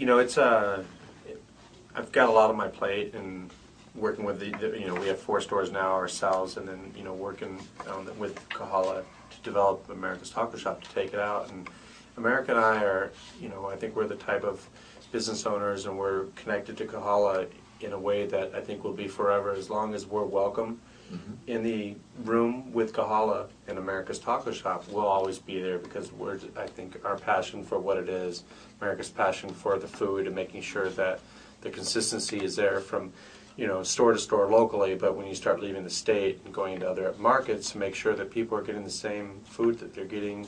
it's I've got a lot on my plate, and working with we have 4 stores now ourselves, and then working with Kahala to develop America's Taco Shop to take it out. And America and I are, I think we're the type of business owners, and we're connected to Kahala in a way that I think will be forever, as long as we're welcome in the room with Kahala and America's Taco Shop. We'll always be there because I think our passion for what it is, America's passion for the food, and making sure that the consistency is there from store to store locally, but when you start leaving the state and going into other markets, to make sure that people are getting the same food that they're getting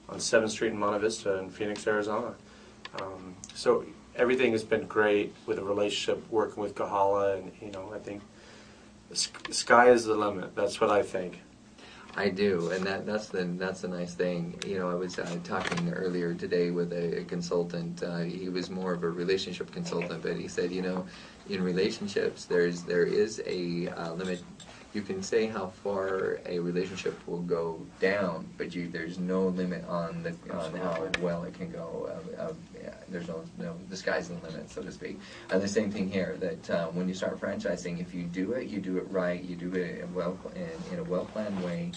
on 7th Street in Monte Vista in Phoenix, Arizona. So everything has been great with the relationship working with Kahala, and I think the sky is the limit. That's what I think. I do, and that's the nice thing. I was talking earlier today with a consultant. He was more of a relationship consultant, but he said, in relationships, there is a limit. You can say how far a relationship will go down, but there's no limit on how well it can go. There's no the sky's the limit, so to speak. And the same thing here, that when you start franchising, if you do it right, you do it in a well-planned way,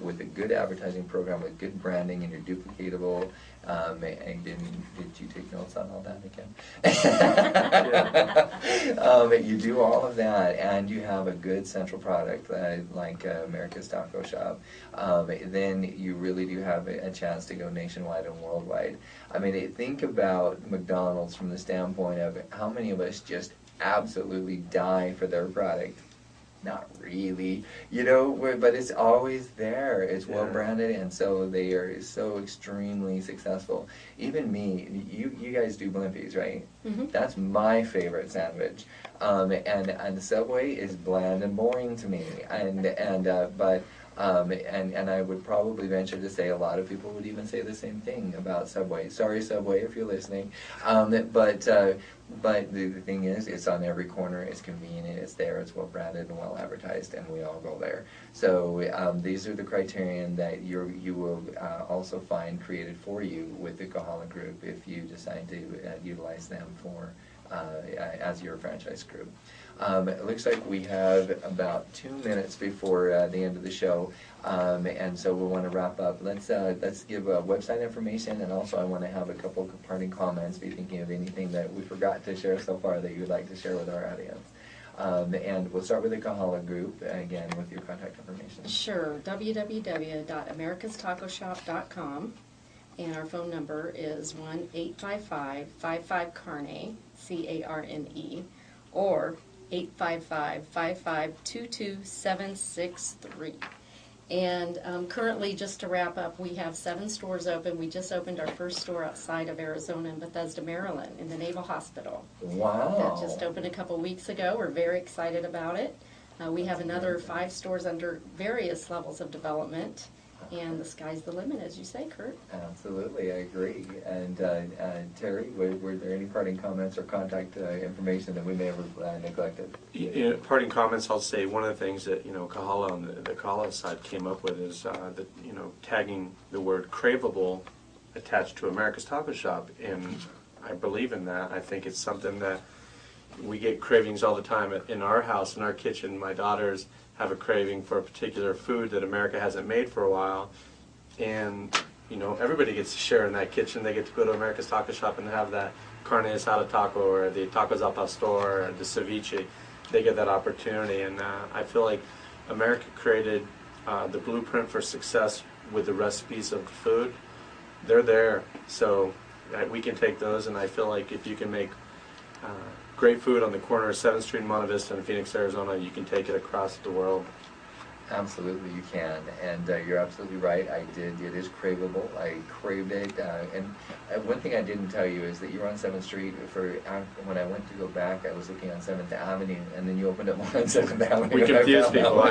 with a good advertising program, with good branding, and you're duplicatable. And did you take notes on all that again? You do all of that, and you have a good central product like America's Taco Shop. Then you really do have a chance to go nationwide and worldwide. I mean, think about McDonald's from the standpoint of how many of us just absolutely die for their product. Not really, but it's always there. It's well branded, and so they are so extremely successful. Even me, you guys do Blimpies, right? Mm-hmm. That's my favorite sandwich, and the Subway is bland and boring to me. But I would probably venture to say a lot of people would even say the same thing about Subway. Sorry, Subway, if you're listening. But the thing is, it's on every corner, it's convenient, it's there, it's well branded and well advertised, and we all go there. So these are the criterion that you will also find created for you with the Kahala Group if you decide to utilize them as your franchise group. It looks like we have about 2 minutes before the end of the show, and so we want to wrap up. Let's give website information, and also I want to have a couple of parting comments. Be thinking of anything that we forgot to share so far that you would like to share with our audience. And we'll start with the Kahala Group, again, with your contact information. Sure, www.americastacoshop.com, and our phone number is 1-855-55-CARNE, C-A-R-N-E, or 855-5522-763. And currently, just to wrap up, we have 7 stores open. We just opened our first store outside of Arizona in Bethesda, Maryland, in the Naval Hospital. Wow. That just opened a couple weeks ago. We're very excited about it. We have another 5 stores under various levels of development. And the sky's the limit, as you say, Kurt. Absolutely, I agree. And Terry, were there any parting comments or contact information that we may have neglected? Parting comments, I'll say one of the things that Kahala on the Kahala side came up with is that tagging the word craveable attached to America's Taco Shop, and I believe in that. I think it's something that we get cravings all the time in our house, in our kitchen. My daughters have a craving for a particular food that America hasn't made for a while, and everybody gets to share in that kitchen. They get to go to America's Taco Shop and have that carne asada taco, or the tacos al pastor, or the ceviche. They get that opportunity, and I feel like America created the blueprint for success with the recipes of the food. They're there, so we can take those, and I feel like if you can make great food on the corner of 7th Street in Monte Vista in Phoenix, Arizona, you can take it across the world. Absolutely, you can, and you're absolutely right. I did. It is craveable. I craved it, and one thing I didn't tell you is that you were on 7th Street. When I went to go back, I was looking on 7th Avenue, and then you opened up one on 7th Avenue. We confuse people.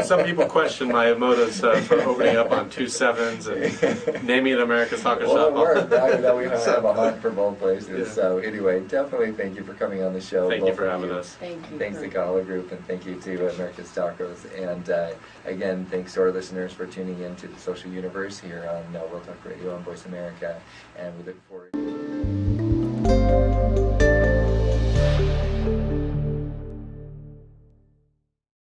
Some people question my motives for opening up on 2 7s and naming it America's Taco Shop. Well, now we have a hunt for both places. Yeah. So anyway, definitely thank you for coming on the show. Thank you for having us. Thank you. Thanks to Kahala Group, and thank you to America's Tacos. And again, thanks to our listeners for tuning in to the Social Universe here on World Talk Radio on Voice America. And we look forward Bye.